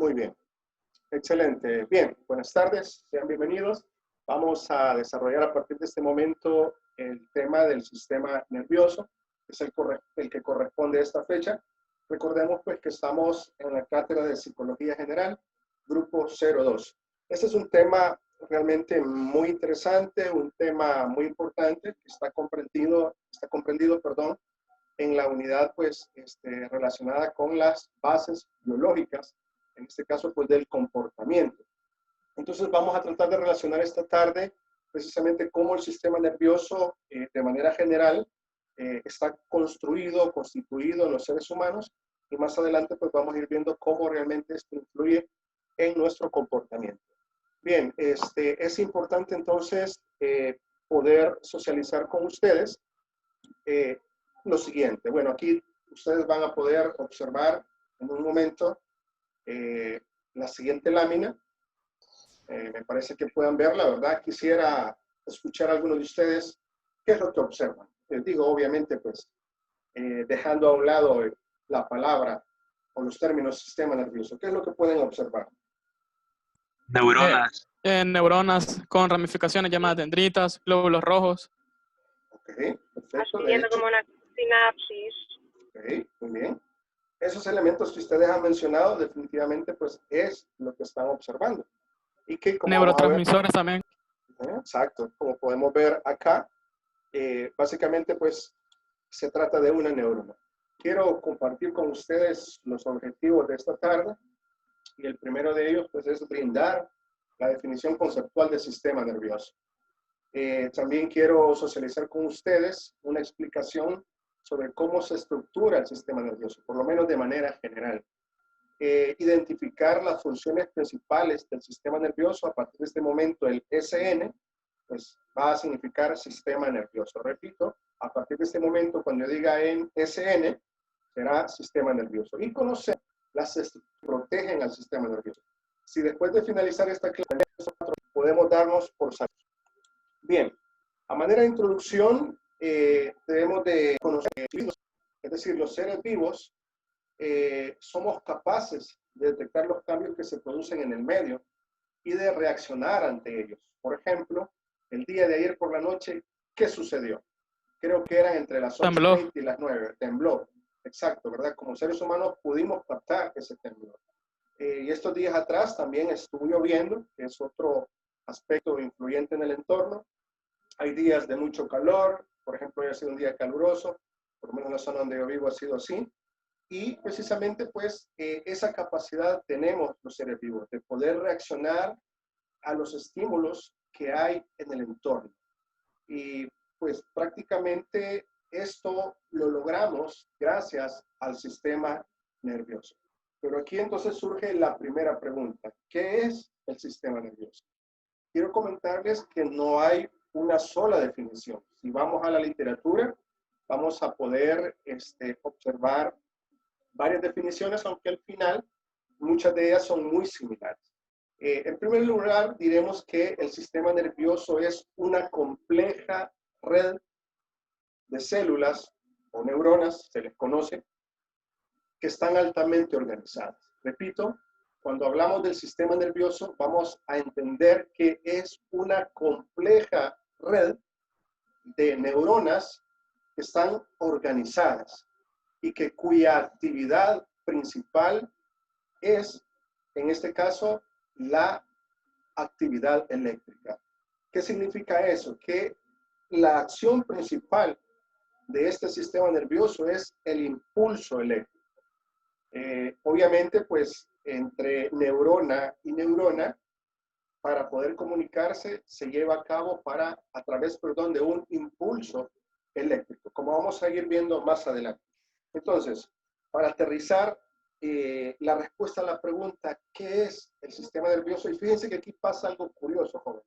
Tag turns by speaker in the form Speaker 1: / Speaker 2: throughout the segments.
Speaker 1: Muy bien, excelente. Bien, buenas tardes, sean bienvenidos. Vamos a desarrollar a partir de este momento el tema del sistema nervioso, que es el que corresponde a esta fecha. Recordemos pues que estamos en la cátedra de Psicología General, grupo 02. Este es un tema realmente muy interesante, un tema muy importante que está comprendido, en la unidad pues relacionada con las bases biológicas, en este caso pues del comportamiento. Entonces vamos a tratar de relacionar esta tarde precisamente cómo el sistema nervioso de manera general está constituido en los seres humanos, y más adelante pues vamos a ir viendo cómo realmente esto influye en nuestro comportamiento. Bien, es importante entonces poder socializar con ustedes lo siguiente. Bueno, aquí ustedes van a poder observar en un momento la siguiente lámina. Me parece que puedan verla, ¿verdad? Quisiera escuchar a algunos de ustedes qué es lo que observan. Les digo, obviamente, pues, dejando a un lado la palabra o los términos sistema nervioso. ¿Qué es lo que pueden observar?
Speaker 2: Neuronas.
Speaker 3: Neuronas con ramificaciones llamadas dendritas, glóbulos rojos.
Speaker 1: Ok, perfecto.
Speaker 4: Así viendo como una sinapsis.
Speaker 1: Ok, muy bien. Esos elementos que ustedes han mencionado definitivamente pues es lo que están observando. Y que como
Speaker 3: Neurotransmisores también.
Speaker 1: Exacto, como podemos ver acá, básicamente pues se trata de una neurona. Quiero compartir con ustedes los objetivos de esta tarde, y el primero de ellos pues es brindar la definición conceptual del sistema nervioso. También quiero socializar con ustedes una explicación sobre cómo se estructura el sistema nervioso, por lo menos de manera general. Identificar las funciones principales del sistema nervioso. A partir de este momento el SN pues va a significar sistema nervioso. Repito, a partir de este momento cuando yo diga en SN será sistema nervioso. Y conocer las estructuras que protegen al sistema nervioso. Si después de finalizar esta clase podemos darnos por satisfechos. Bien, a manera de introducción debemos de conocer, es decir, los seres vivos somos capaces de detectar los cambios que se producen en el medio y de reaccionar ante ellos. Por ejemplo, el día de ayer por la noche, ¿qué sucedió? Creo que eran entre las 8:20 y las 9. Tembló. Exacto, ¿verdad? Como seres humanos pudimos captar ese temblor. Y estos días atrás también estuvo lloviendo, que es otro aspecto influyente en el entorno. Hay días de mucho calor, por ejemplo, hoy ha sido un día caluroso, por lo menos en la zona donde yo vivo ha sido así. Y precisamente pues esa capacidad tenemos los seres vivos de poder reaccionar a los estímulos que hay en el entorno. Y pues prácticamente esto lo logramos gracias al sistema nervioso. Pero aquí entonces surge la primera pregunta. ¿Qué es el sistema nervioso? Quiero comentarles que no hay una sola definición. Si vamos a la literatura, vamos a poder observar varias definiciones, aunque al final muchas de ellas son muy similares. En primer lugar, diremos que el sistema nervioso es una compleja red de células o neuronas, se les conoce, que están altamente organizadas. Repito, cuando hablamos del sistema nervioso, vamos a entender que es una compleja red de neuronas que están organizadas y que cuya actividad principal es, en este caso, la actividad eléctrica. ¿Qué significa eso? Que la acción principal de este sistema nervioso es el impulso eléctrico. Obviamente, pues, entre neurona y neurona, para poder comunicarse, se lleva a cabo a través de un impulso eléctrico, como vamos a ir viendo más adelante. Entonces, para aterrizar la respuesta a la pregunta, ¿qué es el sistema nervioso? Y fíjense que aquí pasa algo curioso, joven.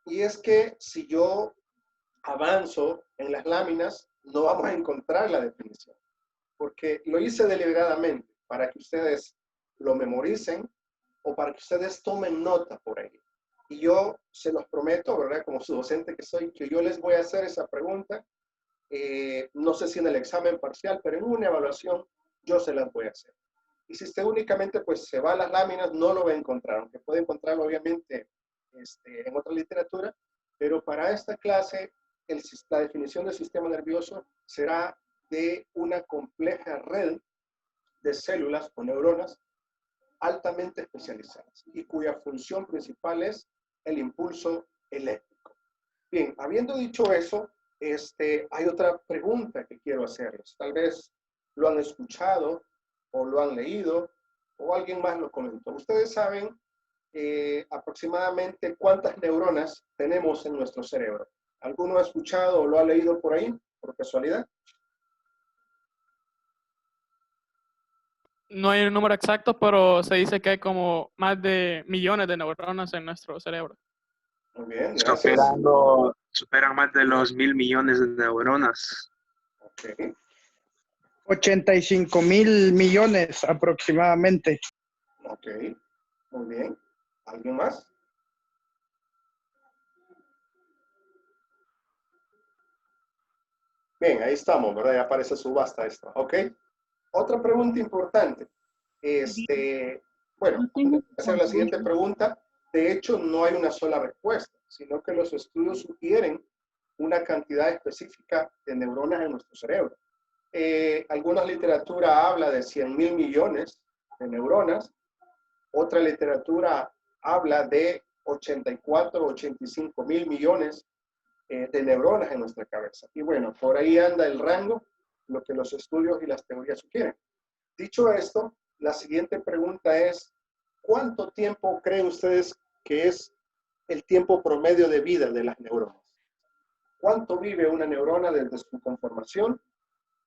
Speaker 1: Y es que si yo avanzo en las láminas, no vamos a encontrar la definición, porque lo hice deliberadamente para que ustedes lo memoricen o para que ustedes tomen nota por ahí. Y yo se los prometo, ¿verdad? Como su docente que soy, que yo les voy a hacer esa pregunta. No sé si en el examen parcial, pero en una evaluación yo se las voy a hacer. Y si usted únicamente pues se va a las láminas, no lo va a encontrar, aunque puede encontrarlo obviamente en otra literatura, pero para esta clase la definición del sistema nervioso será de una compleja red de células o neuronas altamente especializadas y cuya función principal es el impulso eléctrico. Bien, habiendo dicho eso, hay otra pregunta que quiero hacerles. Tal vez lo han escuchado o lo han leído o alguien más lo comentó. Ustedes saben aproximadamente cuántas neuronas tenemos en nuestro cerebro. ¿Alguno ha escuchado o lo ha leído por ahí, por casualidad?
Speaker 3: No hay un número exacto, pero se dice que hay como más de millones de neuronas en nuestro cerebro.
Speaker 1: Muy bien, gracias.
Speaker 2: Superan más de los 1.000 millones de neuronas.
Speaker 1: Ok,
Speaker 5: 85.000 millones aproximadamente.
Speaker 1: ok, muy bien. ¿Alguien más? Bien, ahí estamos, ¿verdad? Ya aparece subasta esta. Ok. Otra pregunta importante. Bueno, voy a hacer la siguiente pregunta. De hecho, no hay una sola respuesta, sino que los estudios sugieren una cantidad específica de neuronas en nuestro cerebro. Alguna literatura habla de 100.000 millones de neuronas. Otra literatura habla de 84, 85.000 millones de neuronas en nuestra cabeza. Y bueno, por ahí anda el rango, lo que los estudios y las teorías sugieren. Dicho esto, la siguiente pregunta es, ¿cuánto tiempo creen ustedes que es el tiempo promedio de vida de las neuronas? ¿Cuánto vive una neurona desde su conformación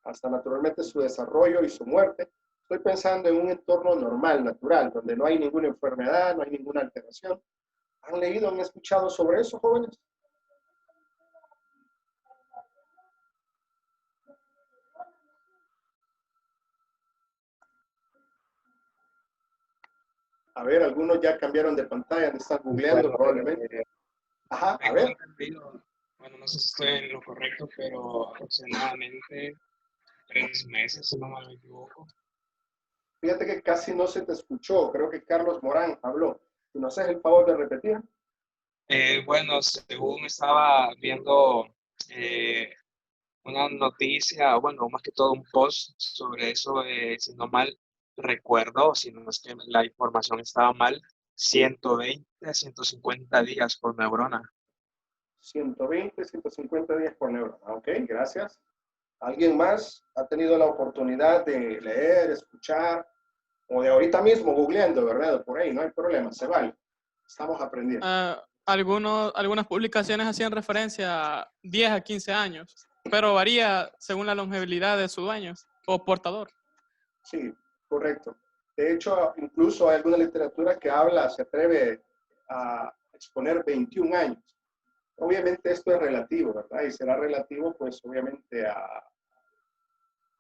Speaker 1: hasta naturalmente su desarrollo y su muerte? Estoy pensando en un entorno normal, natural, donde no hay ninguna enfermedad, no hay ninguna alteración. ¿Han leído, han escuchado sobre eso, jóvenes? A ver, algunos ya cambiaron de pantalla, están googleando probablemente. Ajá, a ver.
Speaker 2: Bueno, no sé si estoy en lo correcto, pero aproximadamente 3 meses, si no me equivoco.
Speaker 1: Fíjate que casi no se te escuchó. Creo que Carlos Morán habló. Si nos haces el favor de repetir.
Speaker 2: Bueno, según estaba viendo una noticia, bueno, más que todo un post sobre eso, si no mal recuerdo, si no es que la información estaba mal, 120 a 150 días por neurona.
Speaker 1: 120, 150 días por neurona. Ok, gracias. ¿Alguien más ha tenido la oportunidad de leer, escuchar, o de ahorita mismo googleando, verdad? Por ahí, no hay problema, se vale. Estamos aprendiendo.
Speaker 3: Algunas publicaciones hacían referencia a 10 a 15 años, pero varía según la longevidad de su dueño o portador.
Speaker 1: Sí, correcto. De hecho, incluso hay alguna literatura que se atreve a exponer 21 años. Obviamente esto es relativo, ¿verdad? Y será relativo, pues, obviamente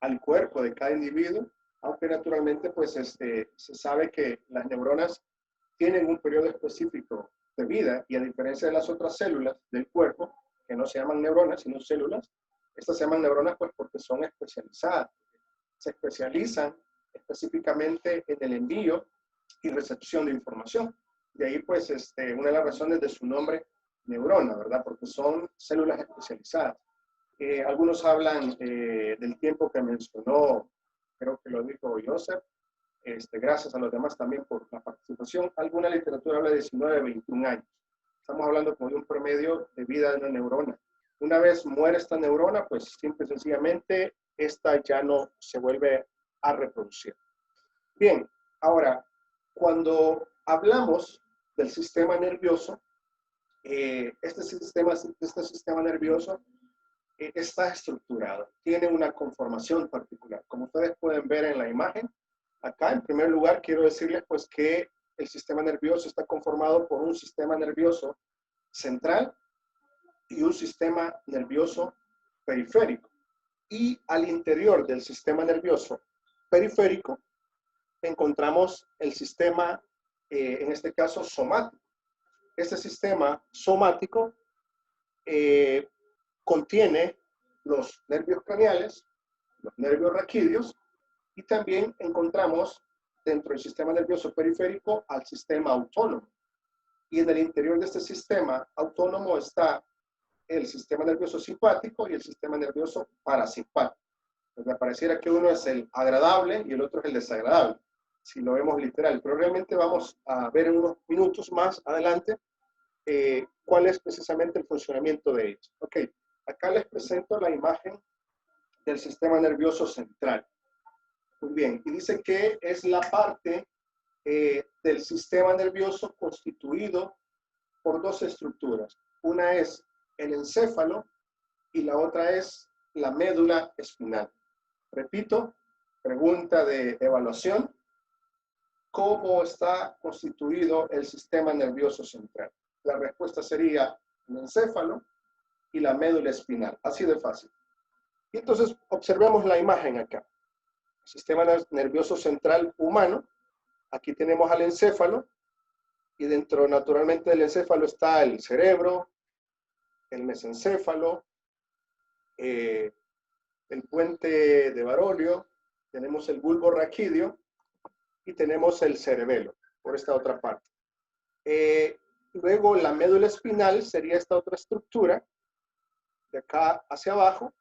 Speaker 1: al cuerpo de cada individuo, aunque naturalmente, pues, se sabe que las neuronas tienen un periodo específico de vida y a diferencia de las otras células del cuerpo, que no se llaman neuronas, sino células, estas se llaman neuronas, pues, porque son especializadas. Se especializan específicamente en el envío y recepción de información. De ahí, pues, una de las razones de su nombre, neurona, ¿verdad? Porque son células especializadas. Algunos hablan del tiempo que mencionó, creo que lo dijo Joseph, gracias a los demás también por la participación. Alguna literatura habla de 19 a 21 años. Estamos hablando como de un promedio de vida de una neurona. Una vez muere esta neurona, pues simple y sencillamente esta ya no se vuelve a reproducir. Bien, ahora, cuando hablamos del sistema nervioso, este sistema nervioso está estructurado, tiene una conformación particular. Como ustedes pueden ver en la imagen, acá en primer lugar quiero decirles pues que el sistema nervioso está conformado por un sistema nervioso central y un sistema nervioso periférico. Y al interior del sistema nervioso periférico encontramos el sistema, en este caso, somático. Este sistema somático contiene los nervios craneales, los nervios raquídeos, y también encontramos dentro del sistema nervioso periférico al sistema autónomo. Y en el interior de este sistema autónomo está el sistema nervioso simpático y el sistema nervioso parasimpático. Pues me pareciera que uno es el agradable y el otro es el desagradable, si lo vemos literal. Pero realmente vamos a ver en unos minutos más adelante cuál es precisamente el funcionamiento de ellos. Ok, acá les presento la imagen del sistema nervioso central. Muy bien, y dice que es la parte del sistema nervioso constituido por dos estructuras. Una es el encéfalo y la otra es la médula espinal. Repito, pregunta de evaluación. ¿Cómo está constituido el sistema nervioso central? La respuesta sería el encéfalo y la médula espinal. Así de fácil. Y entonces observemos la imagen acá. Sistema nervioso central humano. Aquí tenemos al encéfalo y dentro naturalmente del encéfalo está el cerebro, el mesencéfalo, el puente de Barolio, tenemos el bulbo raquídeo y tenemos el cerebelo por esta otra parte. Luego la médula espinal sería esta otra estructura de acá hacia abajo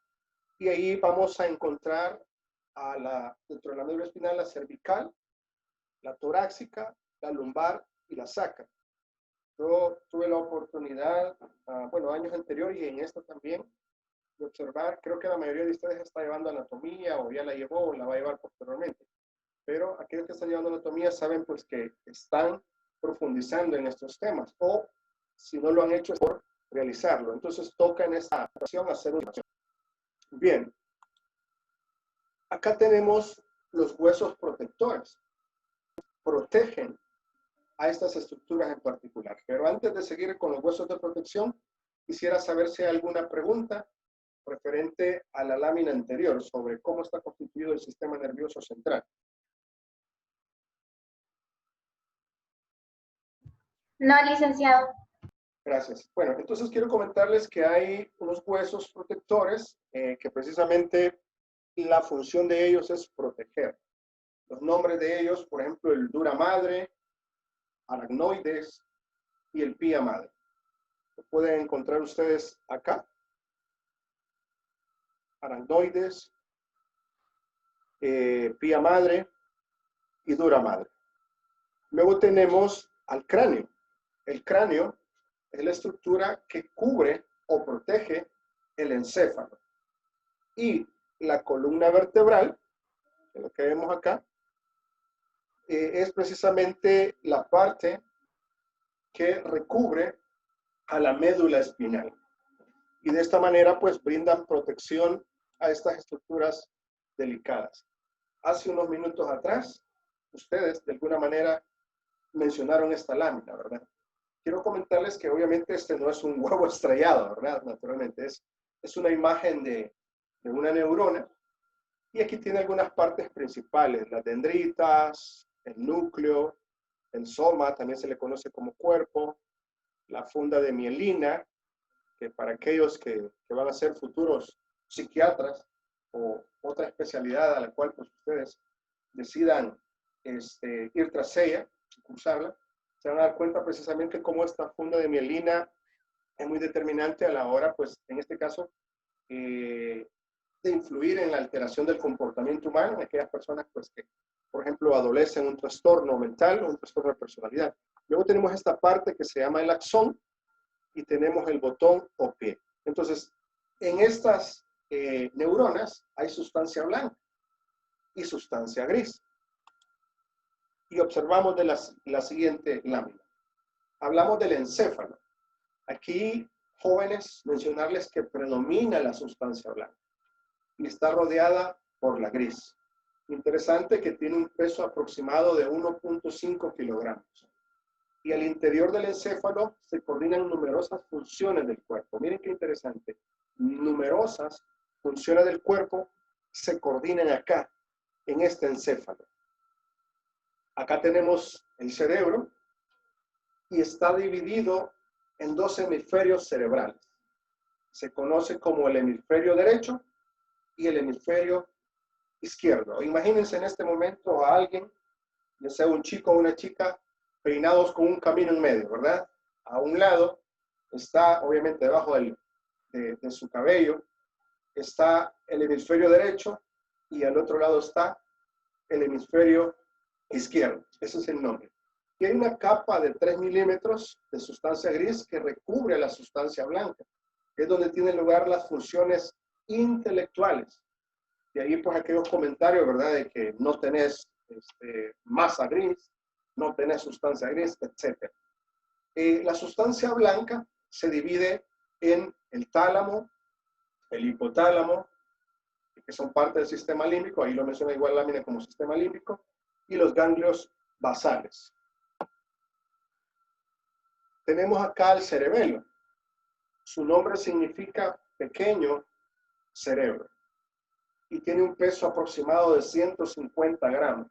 Speaker 1: y ahí vamos a encontrar dentro de la médula espinal la cervical, la torácica, la lumbar y la sacra. Yo tuve la oportunidad, bueno, años anteriores y en esta también, de observar, creo que la mayoría de ustedes está llevando anatomía o ya la llevó o la va a llevar posteriormente. Pero aquellos que están llevando anatomía saben pues que están profundizando en estos temas o si no lo han hecho es por realizarlo. Entonces toca en esta ocasión hacer una acción. Bien. Acá tenemos los huesos protectores. Protegen a estas estructuras en particular. Pero antes de seguir con los huesos de protección, quisiera saber si hay alguna pregunta referente a la lámina anterior sobre cómo está constituido el sistema nervioso central.
Speaker 6: No, licenciado.
Speaker 1: Gracias. Bueno, entonces quiero comentarles que hay unos huesos protectores que precisamente la función de ellos es proteger. Los nombres de ellos, por ejemplo, el dura madre, aracnoides y el pía madre. Lo pueden encontrar ustedes acá. Aracnoides, pía madre y dura madre. Luego tenemos al cráneo. El cráneo es la estructura que cubre o protege el encéfalo. Y la columna vertebral, que es lo que vemos acá, es precisamente la parte que recubre a la médula espinal. Y de esta manera, pues, brindan protección a estas estructuras delicadas. Hace unos minutos atrás, ustedes, de alguna manera, mencionaron esta lámina, ¿verdad? Quiero comentarles que obviamente este no es un huevo estrellado, ¿verdad? Naturalmente, es una imagen de una neurona. Y aquí tiene algunas partes principales, las dendritas, el núcleo, el soma, también se le conoce como cuerpo, la funda de mielina, que para aquellos que van a ser futuros psiquiatras o otra especialidad a la cual pues, ustedes decidan ir tras ella, cursarla, se van a dar cuenta precisamente cómo esta funda de mielina es muy determinante a la hora, pues en este caso, de influir en la alteración del comportamiento humano en aquellas personas pues, que, por ejemplo, adolecen un trastorno mental o un trastorno de personalidad. Luego tenemos esta parte que se llama el axón y tenemos el botón o pie. Entonces, en estas neuronas hay sustancia blanca y sustancia gris. Y observamos de la siguiente lámina. Hablamos del encéfalo. Aquí, jóvenes, mencionarles que predomina la sustancia blanca y está rodeada por la gris. Interesante que tiene un peso aproximado de 1.5 kilogramos. Y al interior del encéfalo se coordinan numerosas funciones del cuerpo. Miren qué interesante. Numerosas funciones del cuerpo se coordinan acá, en este encéfalo. Acá tenemos el cerebro y está dividido en dos hemisferios cerebrales. Se conoce como el hemisferio derecho y el hemisferio izquierdo. Imagínense en este momento a alguien ya sea un chico o una chica, peinados con un camino en medio, ¿verdad? A un lado está, obviamente, debajo de su cabello, está el hemisferio derecho y al otro lado está el hemisferio izquierdo. Ese es el nombre. Y hay una capa de 3 milímetros de sustancia gris que recubre la sustancia blanca, que es donde tienen lugar las funciones intelectuales. Y ahí pues aquellos comentarios, ¿verdad? De que no tenés masa gris, no tenés sustancia gris, etc. La sustancia blanca se divide en el tálamo, el hipotálamo, que son parte del sistema límbico, ahí lo menciona igual lámina como sistema límbico, y los ganglios basales. Tenemos acá el cerebelo. Su nombre significa pequeño cerebro y tiene un peso aproximado de 150 gramos.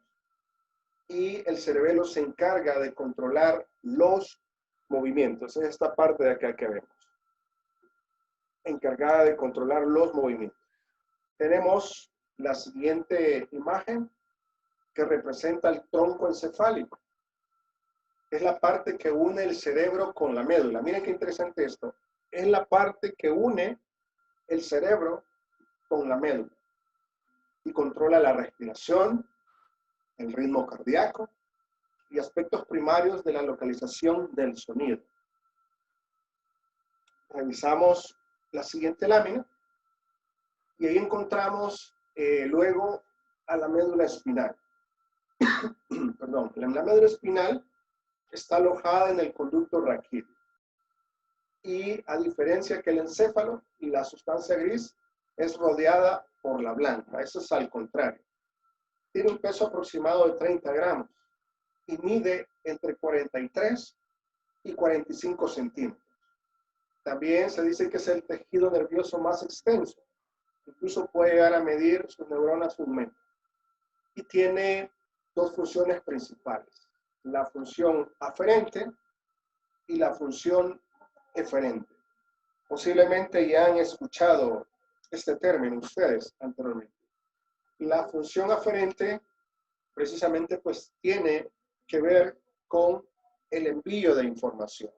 Speaker 1: Y el cerebelo se encarga de controlar los movimientos. Es esta parte de acá que vemos. Encargada de controlar los movimientos. Tenemos la siguiente imagen que representa el tronco encefálico. Es la parte que une el cerebro con la médula. Miren qué interesante esto. Es la parte que une el cerebro con la médula y controla la respiración, el ritmo cardíaco y aspectos primarios de la localización del sonido. Revisamos la siguiente lámina y ahí encontramos luego a la médula espinal. Perdón, la médula espinal está alojada en el conducto raquídeo. Y a diferencia que el encéfalo y la sustancia gris es rodeada por la blanca. Eso es al contrario. Tiene un peso aproximado de 30 gramos y mide entre 43 y 45 centímetros. También se dice que es el tejido nervioso más extenso. Incluso puede llegar a medir sus neuronas un metro. Y tiene dos funciones principales. La función aferente y la función eferente. Posiblemente ya han escuchado este término ustedes anteriormente. La función aferente precisamente pues tiene que ver con el envío de información.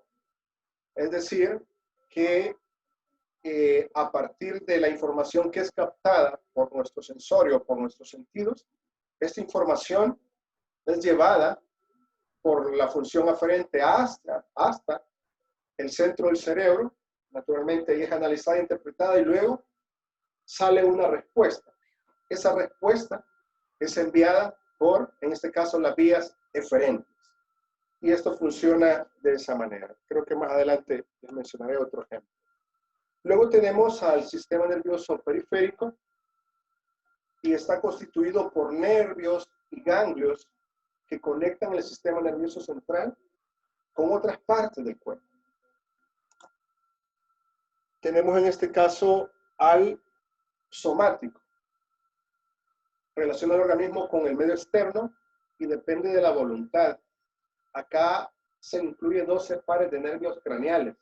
Speaker 1: Es decir, que a partir de la información que es captada por nuestro sensorio, por nuestros sentidos, esta información es llevada por la función aferente hasta el centro del cerebro. Naturalmente ahí es analizada e interpretada y luego sale una respuesta. Esa respuesta es enviada por, en este caso, las vías eferentes. Y esto funciona de esa manera. Creo que más adelante les mencionaré otro ejemplo. Luego tenemos al sistema nervioso periférico y está constituido por nervios y ganglios que conectan el sistema nervioso central con otras partes del cuerpo. Tenemos en este caso al somático. Relaciona el organismo con el medio externo y depende de la voluntad. Acá se incluye 12 pares de nervios craneales,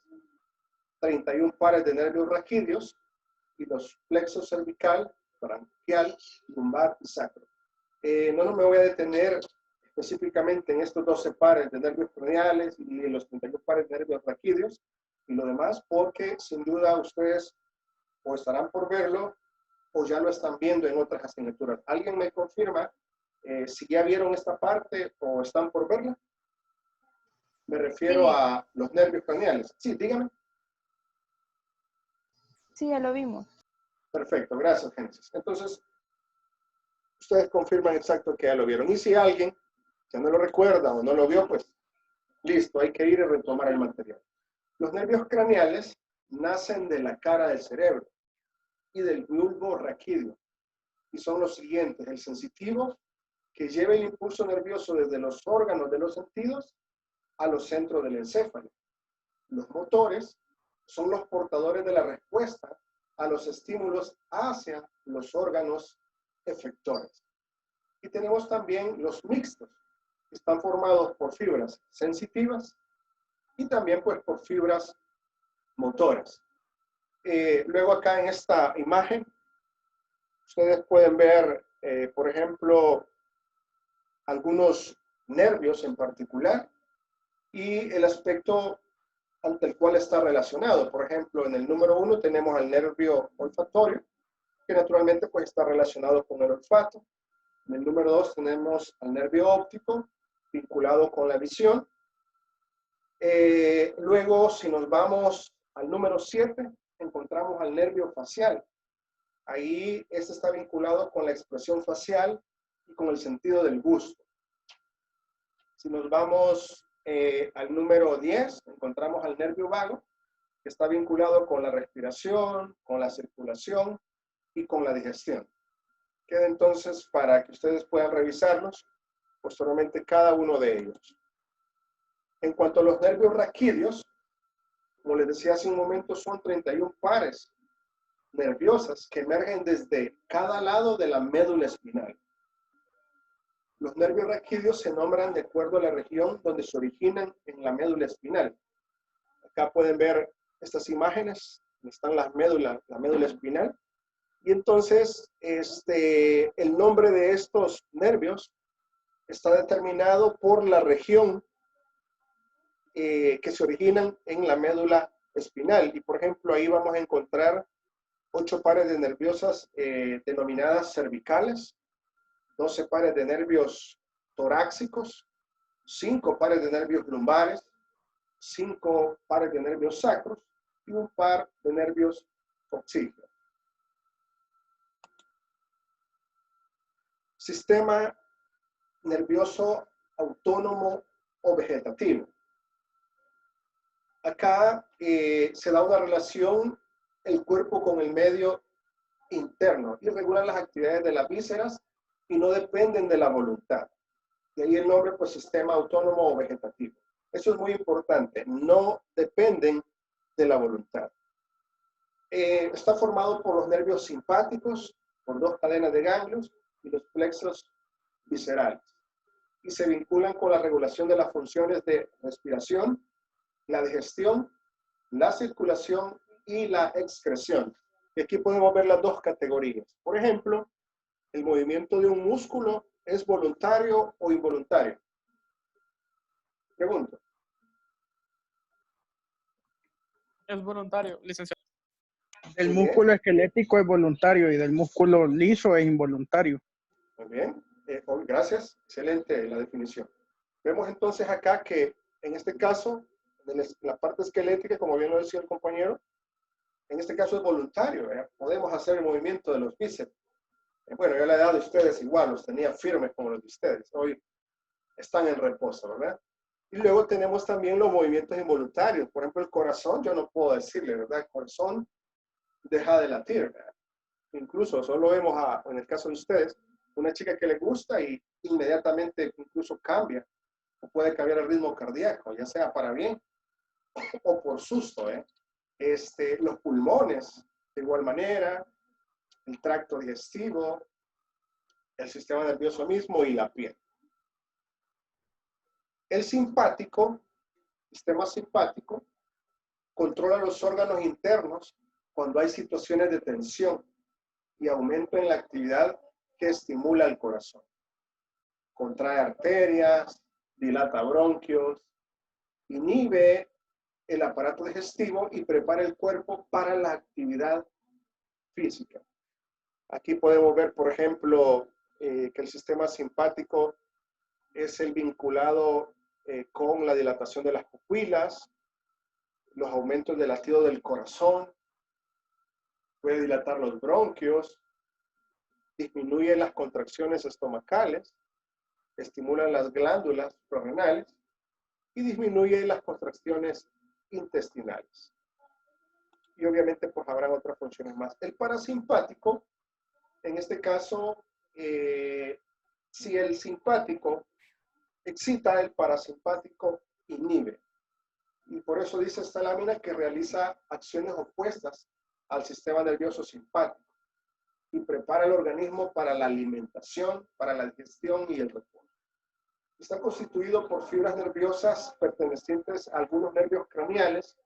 Speaker 1: 31 pares de nervios raquídeos y los plexos cervical, branquial, lumbar y sacro. No me voy a detener específicamente en estos 12 pares de nervios craneales y en los 31 pares de nervios raquídeos y lo demás, porque sin duda ustedes o estarán por verlo o ya lo están viendo en otras asignaturas. ¿Alguien me confirma si ya vieron esta parte o están por verla? Me refiero a los nervios craneales. Sí, dígame.
Speaker 7: Sí, ya lo vimos.
Speaker 1: Perfecto, gracias, Génesis. Entonces, ustedes confirman exacto que ya lo vieron. Y si alguien ya no lo recuerda o no lo vio, pues listo, hay que ir y retomar el material. Los nervios craneales nacen de la cara del cerebro y del bulbo raquídeo. Y son los siguientes: el sensitivo, que lleva el impulso nervioso desde los órganos de los sentidos a los centros del encéfalo. Los motores son los portadores de la respuesta a los estímulos hacia los órganos efectores. Y tenemos también los mixtos, que están formados por fibras sensitivas y también pues por fibras motoras. Luego acá en esta imagen, ustedes pueden ver, por ejemplo, algunos nervios en particular y el aspecto ante el cual está relacionado. Por ejemplo, en el número 1 tenemos al nervio olfatorio, que naturalmente pues está relacionado con el olfato. En el número 2 tenemos al nervio óptico, vinculado con la visión. Luego, si nos vamos al número 7, encontramos al nervio facial. Ahí este está vinculado con la expresión facial y con el sentido del gusto. Si nos vamos al número 10, encontramos al nervio vago, que está vinculado con la respiración, con la circulación y con la digestión. Queda entonces para que ustedes puedan revisarlos posteriormente cada uno de ellos. En cuanto a los nervios raquídeos, como les decía hace un momento, son 31 pares nerviosas que emergen desde cada lado de la médula espinal. Los nervios raquídeos se nombran de acuerdo a la región donde se originan en la médula espinal. Acá pueden ver estas imágenes, están la médula espinal. Y entonces, el nombre de estos nervios está determinado por la región que se originan en la médula espinal. Y por ejemplo, ahí vamos a encontrar 8 pares de nerviosas denominadas cervicales, 12 pares de nervios torácicos, 5 pares de nervios lumbares, 5 pares de nervios sacros y un par de nervios coxígeos. Sistema nervioso autónomo o vegetativo. Acá se da una relación el cuerpo con el medio interno y regulan las actividades de las vísceras y no dependen de la voluntad. De ahí el nombre, pues, sistema autónomo o vegetativo. Eso es muy importante, no dependen de la voluntad. Está formado por los nervios simpáticos, por 2 cadenas de ganglios y los plexos viscerales. Y se vinculan con la regulación de las funciones de respiración, la digestión, la circulación y la excreción. Y aquí podemos ver las 2 categorías. Por ejemplo, el movimiento de un músculo es voluntario o involuntario. Pregunto.
Speaker 3: Es voluntario, licenciado.
Speaker 5: El
Speaker 1: Muy bien.
Speaker 5: músculo esquelético es voluntario y del músculo liso es involuntario.
Speaker 1: Muy bien. Gracias. Excelente la definición. Vemos entonces acá que en este caso, en la parte esquelética, como bien lo decía el compañero, en este caso es voluntario. Podemos hacer el movimiento de los bíceps. Bueno, yo la edad de ustedes igual, los tenía firmes como los de ustedes. Hoy están en reposo, ¿verdad? Y luego tenemos también los movimientos involuntarios. Por ejemplo, el corazón, yo no puedo decirle, ¿verdad? El corazón deja de latir, ¿verdad? Incluso solo vemos, en el caso de ustedes, una chica que le gusta y inmediatamente incluso cambia, o puede cambiar el ritmo cardíaco, ya sea para bien o por susto, ¿eh? Los pulmones, de igual manera, el tracto digestivo, el sistema nervioso mismo y la piel. El sistema simpático, controla los órganos internos cuando hay situaciones de tensión y aumento en la actividad que estimula el corazón. Contrae arterias, dilata bronquios, inhibe el aparato digestivo y prepara el cuerpo para la actividad física. Aquí podemos ver, por ejemplo, que el sistema simpático es el vinculado con la dilatación de las pupilas, los aumentos del latido del corazón, puede dilatar los bronquios, disminuye las contracciones estomacales, estimula las glándulas suprarrenales y disminuye las contracciones intestinales. Y obviamente pues habrán otras funciones más. El parasimpático, en este caso, si el simpático excita, el parasimpático inhibe. Y por eso dice esta lámina que realiza acciones opuestas al sistema nervioso simpático y prepara el organismo para la alimentación, para la digestión y el reposo. Está constituido por fibras nerviosas pertenecientes a algunos nervios craneales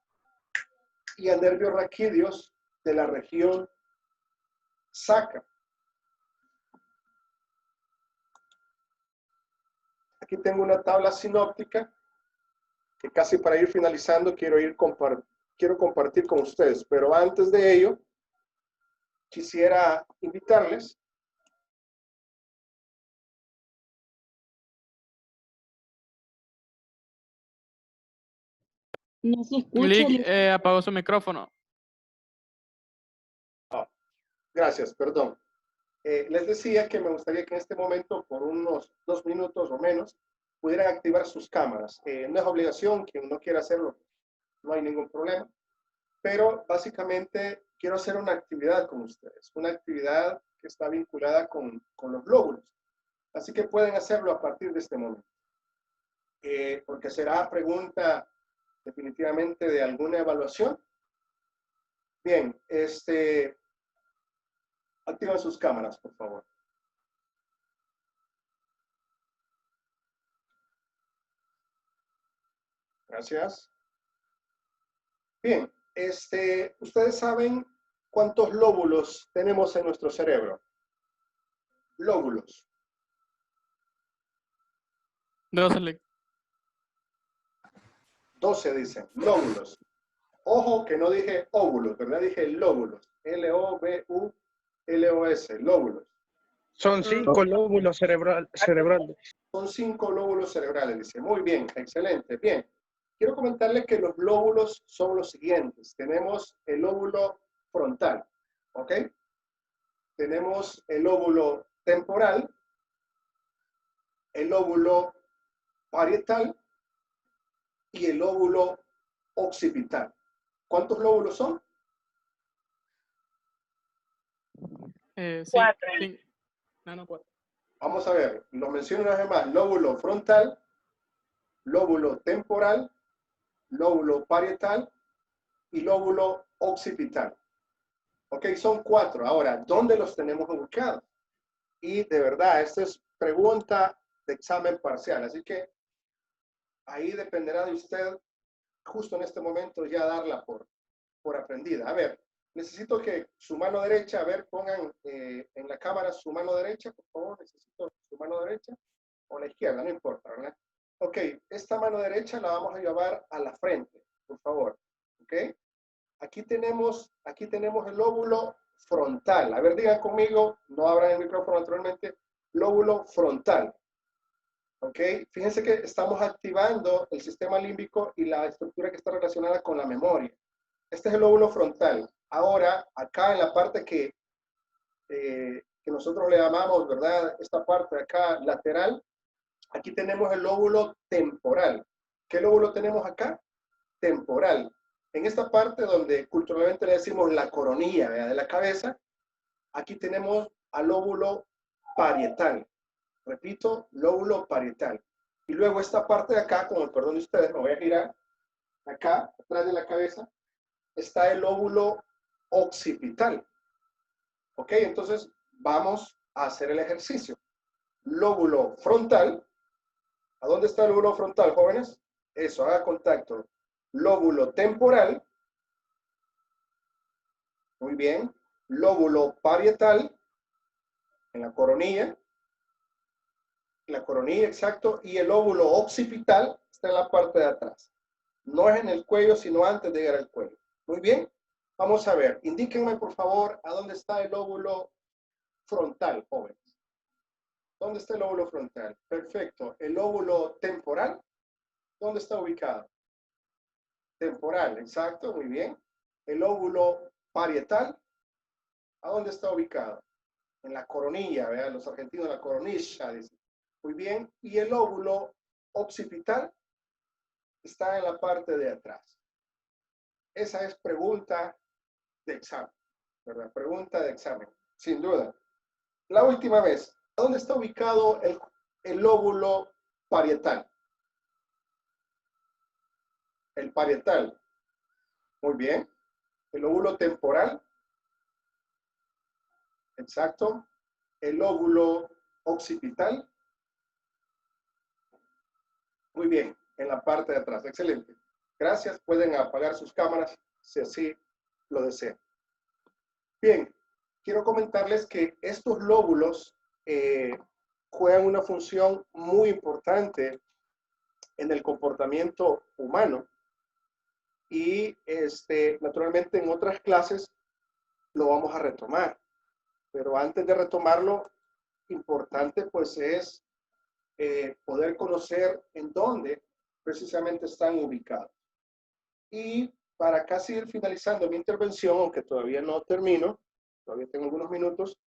Speaker 1: y a nervios raquídeos de la región sacra. Aquí tengo una tabla sinóptica que casi para ir finalizando quiero compartir con ustedes, pero antes de ello quisiera invitarles.
Speaker 7: No se escucha.
Speaker 3: Lick apagó su micrófono.
Speaker 1: Gracias, perdón. Les decía que me gustaría que en este momento, por unos 2 minutos o menos, pudieran activar sus cámaras. No es obligación, quien no quiera hacerlo, no hay ningún problema. Pero básicamente quiero hacer una actividad con ustedes, una actividad que está vinculada con los lóbulos. Así que pueden hacerlo a partir de este momento. Porque será pregunta definitivamente de alguna evaluación. Bien, activan sus cámaras, por favor. Gracias. Bien, ustedes saben cuántos lóbulos tenemos en nuestro cerebro. Lóbulos.
Speaker 3: 12, Lick.
Speaker 1: 12 dicen, lóbulos. Ojo que no dije óvulos, ¿verdad? Dije lóbulos. L-O-B-U-L-O-S, lóbulos.
Speaker 5: Son 5 lóbulos cerebrales.
Speaker 1: Son 5 lóbulos cerebrales, dice. Muy bien, excelente. Bien. Quiero comentarles que los lóbulos son los siguientes. Tenemos el lóbulo frontal, ¿ok? Tenemos el lóbulo temporal, el lóbulo parietal y el lóbulo occipital. ¿Cuántos lóbulos son?
Speaker 3: Sí,
Speaker 4: 4.
Speaker 3: 5. No, 4.
Speaker 1: Vamos a ver, lo menciono una vez más. Lóbulo frontal, lóbulo temporal, lóbulo parietal y lóbulo occipital. Ok, son 4. Ahora, ¿dónde los tenemos ubicados? Y de verdad, esta es pregunta de examen parcial. Así que ahí dependerá de usted, justo en este momento, ya darla por aprendida. A ver, necesito que su mano derecha, a ver, pongan en la cámara su mano derecha, por favor. Necesito su mano derecha o la izquierda, no importa, ¿verdad? Ok, esta mano derecha la vamos a llevar a la frente, por favor. Ok. Aquí tenemos el lóbulo frontal. A ver, digan conmigo, no abran el micrófono naturalmente, lóbulo frontal. ¿Ok? Fíjense que estamos activando el sistema límbico y la estructura que está relacionada con la memoria. Este es el lóbulo frontal. Ahora, acá en la parte que nosotros le llamamos, ¿verdad? Esta parte de acá lateral, aquí tenemos el lóbulo temporal. ¿Qué lóbulo tenemos acá? Temporal. En esta parte donde culturalmente le decimos la coronilla, ¿verdad?, de la cabeza, aquí tenemos al lóbulo parietal. Repito, lóbulo parietal. Y luego esta parte de acá, con el perdón de ustedes, me voy a girar. Acá, atrás de la cabeza, está el lóbulo occipital. Ok, entonces vamos a hacer el ejercicio. Lóbulo frontal. ¿A dónde está el lóbulo frontal, jóvenes? Eso, haga contacto. Lóbulo temporal. Muy bien. Lóbulo parietal. En la coronilla. La coronilla, exacto. Y el lóbulo occipital está en la parte de atrás. No es en el cuello, sino antes de llegar al cuello. Muy bien. Vamos a ver. Indíquenme, por favor, a dónde está el lóbulo frontal, jóvenes. ¿Dónde está el lóbulo frontal? Perfecto. El lóbulo temporal, ¿dónde está ubicado? Temporal, exacto, muy bien. El lóbulo parietal, ¿a dónde está ubicado? En la coronilla, ¿verdad? Los argentinos, la coronilla, dicen. Muy bien. Y el lóbulo occipital está en la parte de atrás. Esa es pregunta de examen, ¿verdad? Pregunta de examen, sin duda. La última vez, ¿dónde está ubicado el lóbulo parietal? El parietal. Muy bien. El lóbulo temporal. Exacto. El lóbulo occipital. Muy bien. En la parte de atrás. Excelente. Gracias. Pueden apagar sus cámaras si así lo desean. Bien. Quiero comentarles que estos lóbulos juegan una función muy importante en el comportamiento humano. Y naturalmente en otras clases lo vamos a retomar. Pero antes de retomarlo, importante pues es poder conocer en dónde precisamente están ubicados. Y para casi ir finalizando mi intervención, aunque todavía no termino, todavía tengo algunos minutos,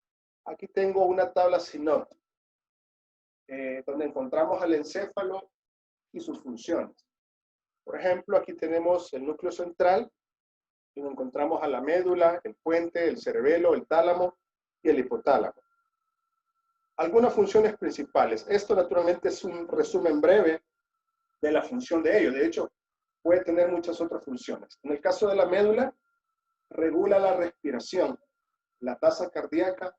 Speaker 1: aquí tengo una tabla sinóptica, donde encontramos al encéfalo y sus funciones. Por ejemplo, aquí tenemos el núcleo central, y encontramos a la médula, el puente, el cerebelo, el tálamo y el hipotálamo. Algunas funciones principales. Esto naturalmente es un resumen breve de la función de ello. De hecho, puede tener muchas otras funciones. En el caso de la médula, regula la respiración, la tasa cardíaca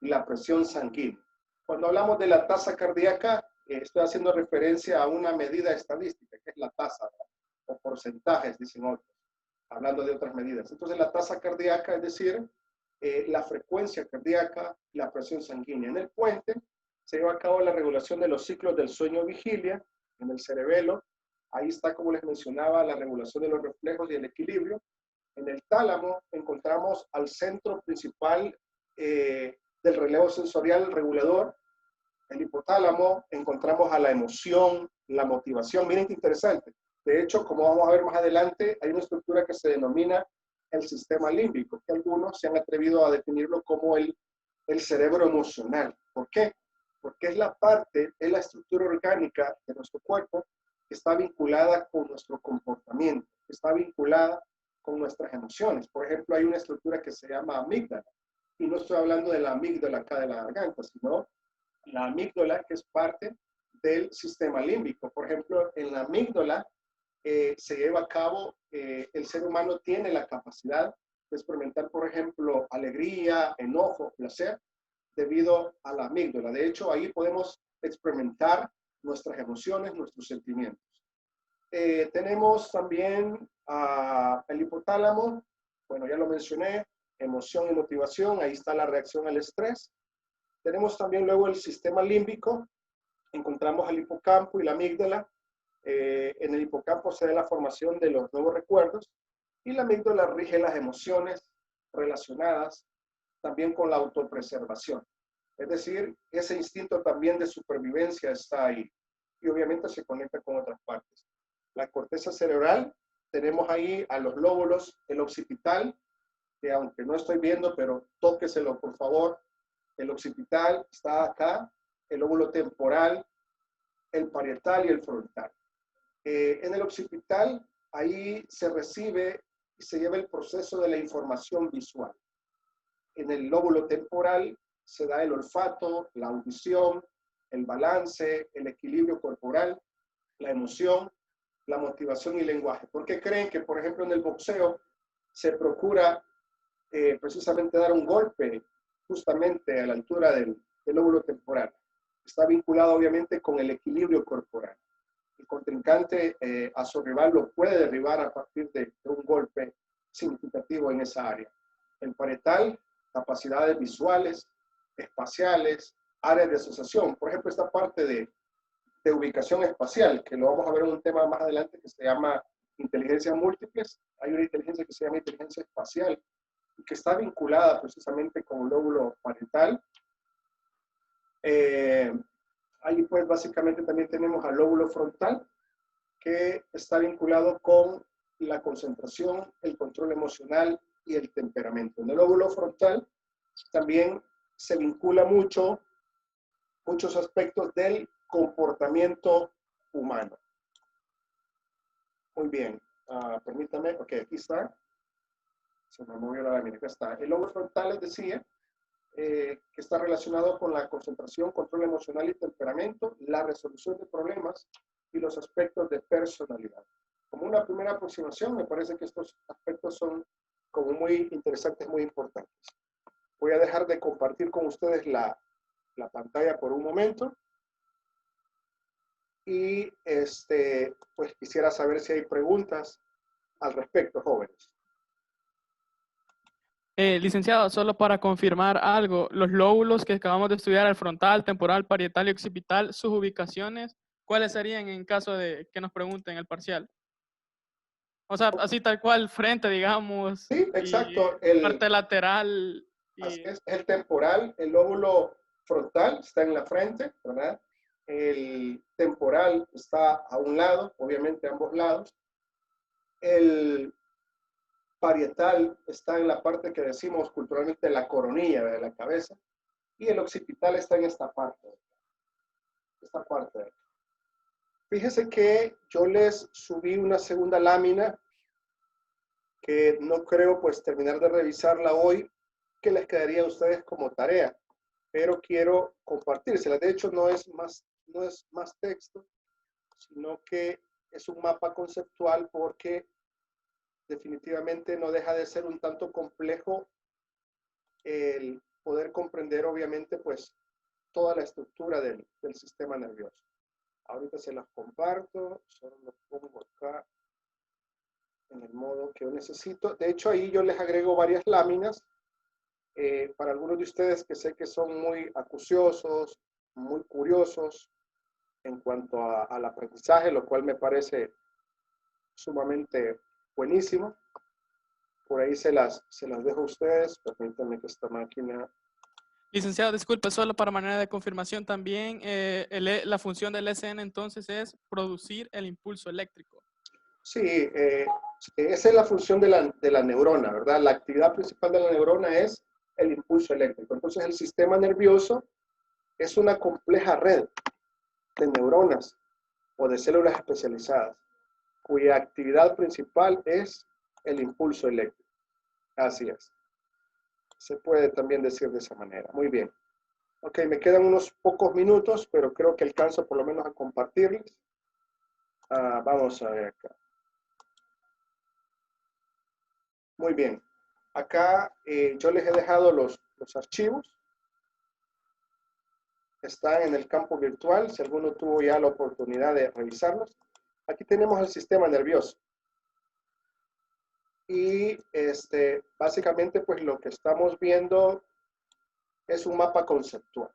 Speaker 1: y la presión sanguínea. Cuando hablamos de la tasa cardíaca, estoy haciendo referencia a una medida estadística, que es la tasa, o porcentajes, dicen otros, hablando de otras medidas. Entonces, la tasa cardíaca, es decir, la frecuencia cardíaca y la presión sanguínea. En el puente se lleva a cabo la regulación de los ciclos del sueño-vigilia. En el cerebelo, ahí está, como les mencionaba, la regulación de los reflejos y el equilibrio. En el tálamo encontramos al centro principal del relevo sensorial regulador. El hipotálamo encontramos a la emoción, la motivación. Miren qué interesante. De hecho, como vamos a ver más adelante, hay una estructura que se denomina el sistema límbico, que algunos se han atrevido a definirlo como el cerebro emocional. ¿Por qué? Porque es la parte, es la estructura orgánica de nuestro cuerpo que está vinculada con nuestro comportamiento, que está vinculada con nuestras emociones. Por ejemplo, hay una estructura que se llama amígdala, y no estoy hablando de la amígdala acá de la garganta, sino la amígdala, que es parte del sistema límbico. Por ejemplo, en la amígdala se lleva a cabo, el ser humano tiene la capacidad de experimentar, por ejemplo, alegría, enojo, placer, debido a la amígdala. De hecho, ahí podemos experimentar nuestras emociones, nuestros sentimientos. Tenemos también el hipotálamo, bueno, ya lo mencioné, emoción y motivación, ahí está la reacción al estrés. Tenemos también luego el sistema límbico, encontramos al hipocampo y la amígdala. En el hipocampo se da la formación de los nuevos recuerdos y la amígdala rige las emociones relacionadas también con la autopreservación. Es decir, ese instinto también de supervivencia está ahí y obviamente se conecta con otras partes. La corteza cerebral, tenemos ahí a los lóbulos, el occipital, que aunque no estoy viendo, pero tóqueselo por favor. El occipital está acá, el lóbulo temporal, el parietal y el frontal. En el occipital, ahí se recibe y se lleva el proceso de la información visual. En el lóbulo temporal se da el olfato, la audición, el balance, el equilibrio corporal, la emoción, la motivación y el lenguaje. ¿Por qué creen que, por ejemplo, en el boxeo se procura precisamente dar un golpe justamente a la altura del lóbulo temporal? Está vinculado obviamente con el equilibrio corporal. El contrincante a su rival lo puede derribar a partir de un golpe significativo en esa área. El parietal, capacidades visuales, espaciales, áreas de asociación. Por ejemplo, esta parte de ubicación espacial, que lo vamos a ver en un tema más adelante que se llama inteligencia múltiples. Hay una inteligencia que se llama inteligencia espacial, que está vinculada precisamente con el lóbulo parietal. Ahí pues básicamente también tenemos al lóbulo frontal, que está vinculado con la concentración, el control emocional y el temperamento. En el lóbulo frontal también se vincula muchos aspectos del comportamiento humano. Muy bien, permítame, ok, aquí está. Se me movió la lámina, acá está. El lóbulo frontal, les decía, que está relacionado con la concentración, control emocional y temperamento, la resolución de problemas y los aspectos de personalidad. Como una primera aproximación, me parece que estos aspectos son como muy interesantes, muy importantes. Voy a dejar de compartir con ustedes la pantalla por un momento. Y pues quisiera saber si hay preguntas al respecto, jóvenes.
Speaker 3: Licenciado, solo para confirmar algo, los lóbulos que acabamos de estudiar, el frontal, temporal, parietal y occipital, sus ubicaciones, ¿cuáles serían en caso de que nos pregunten el parcial? O sea, así tal cual, frente, digamos,
Speaker 1: Sí,
Speaker 3: y
Speaker 1: exacto.
Speaker 3: parte lateral.
Speaker 1: Así
Speaker 3: Y,
Speaker 1: es el temporal, el lóbulo frontal está en la frente, ¿verdad? El temporal está a un lado, obviamente a ambos lados. El parietal está en la parte que decimos culturalmente la coronilla de la cabeza. Y el occipital está en esta parte. Esta parte. Fíjese que yo les subí una segunda lámina que no creo pues terminar de revisarla hoy, que les quedaría a ustedes como tarea, pero quiero compartírsela. De hecho, no es más texto, sino que es un mapa conceptual porque definitivamente no deja de ser un tanto complejo el poder comprender, obviamente, pues toda la estructura del sistema nervioso. Ahorita se las comparto, solo lo pongo acá en el modo que yo necesito. De hecho, ahí yo les agrego varias láminas para algunos de ustedes que sé que son muy acuciosos, muy curiosos en cuanto al aprendizaje, lo cual me parece sumamente buenísimo. Por ahí se las dejo a ustedes. Permítanme que esta máquina...
Speaker 3: licenciado, disculpe, solo para manera de confirmación también, la función del SN entonces es producir el impulso eléctrico.
Speaker 1: Sí, esa es la función de la neurona, ¿verdad? La actividad principal de la neurona es el impulso eléctrico. Entonces, el sistema nervioso es una compleja red de neuronas o de células especializadas, cuya actividad principal es el impulso eléctrico. Así es. Se puede también decir de esa manera. Muy bien. Ok, me quedan unos pocos minutos, pero creo que alcanzo por lo menos a compartirles. Vamos a ver acá. Muy bien. Acá yo les he dejado los archivos. Están en el campo virtual, si alguno tuvo ya la oportunidad de revisarlos. Aquí tenemos el sistema nervioso. Y básicamente pues lo que estamos viendo es un mapa conceptual.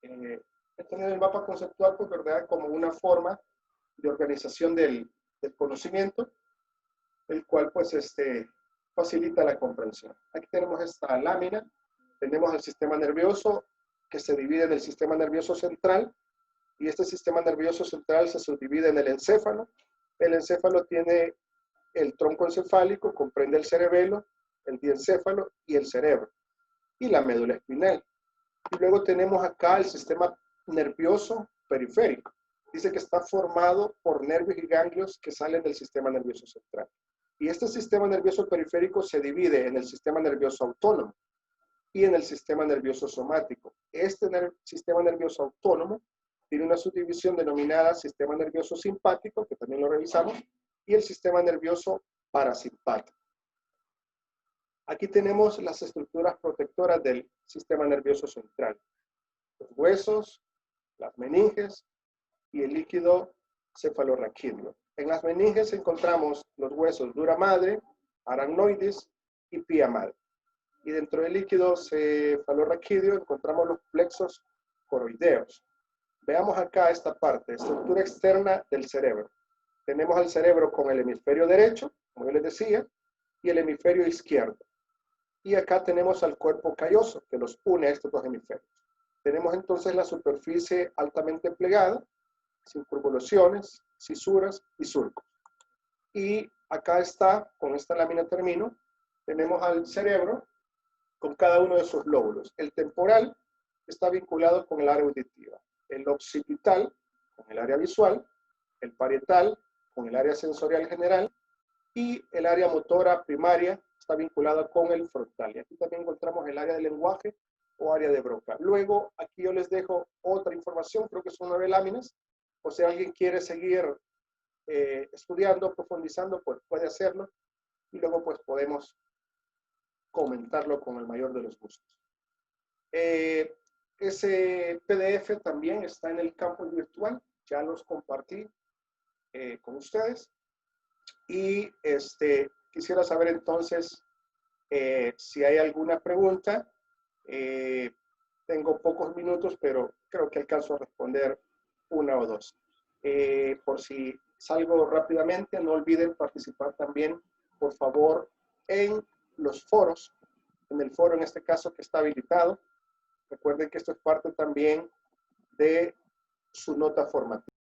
Speaker 1: He tenido el mapa conceptual pues, ¿verdad? Como una forma de organización del conocimiento, el cual pues facilita la comprensión. Aquí tenemos esta lámina, tenemos el sistema nervioso que se divide en el sistema nervioso central, y este sistema nervioso central se subdivide en el encéfalo. El encéfalo tiene el tronco encefálico, comprende el cerebelo, el diencéfalo y el cerebro, y la médula espinal. Y luego tenemos acá el sistema nervioso periférico. Dice que está formado por nervios y ganglios que salen del sistema nervioso central. Y este sistema nervioso periférico se divide en el sistema nervioso autónomo y en el sistema nervioso somático. Este sistema nervioso autónomo tiene una subdivisión denominada sistema nervioso simpático, que también lo revisamos, y el sistema nervioso parasimpático. Aquí tenemos las estructuras protectoras del sistema nervioso central. Los huesos, las meninges y el líquido cefalorraquídeo. En las meninges encontramos los huesos dura madre, aracnoides y pía madre. Y dentro del líquido cefalorraquídeo encontramos los plexos coroideos. Veamos acá esta parte, estructura externa del cerebro. Tenemos al cerebro con el hemisferio derecho, como yo les decía, y el hemisferio izquierdo. Y acá tenemos al cuerpo calloso, que los une a estos dos hemisferios. Tenemos entonces la superficie altamente plegada, sin curvaciones, cisuras y surcos. Y acá está, con esta lámina termino, tenemos al cerebro con cada uno de sus lóbulos. El temporal está vinculado con el área auditiva, el occipital con el área visual, el parietal con el área sensorial general y el área motora primaria está vinculada con el frontal. Y aquí también encontramos el área del lenguaje o área de Broca. Luego, aquí yo les dejo otra información, creo que son 9 láminas, o si alguien quiere seguir estudiando, profundizando, pues puede hacerlo, y luego pues podemos comentarlo con el mayor de los gustos. Ese PDF también está en el campus virtual, ya los compartí con ustedes, y quisiera saber entonces Si hay alguna pregunta, tengo pocos minutos, pero creo que alcanzo a responder una o dos. Por si salgo rápidamente, no olviden participar también, por favor, en los foros, en el foro en este caso que está habilitado. Recuerden que esto es parte también de su nota formativa.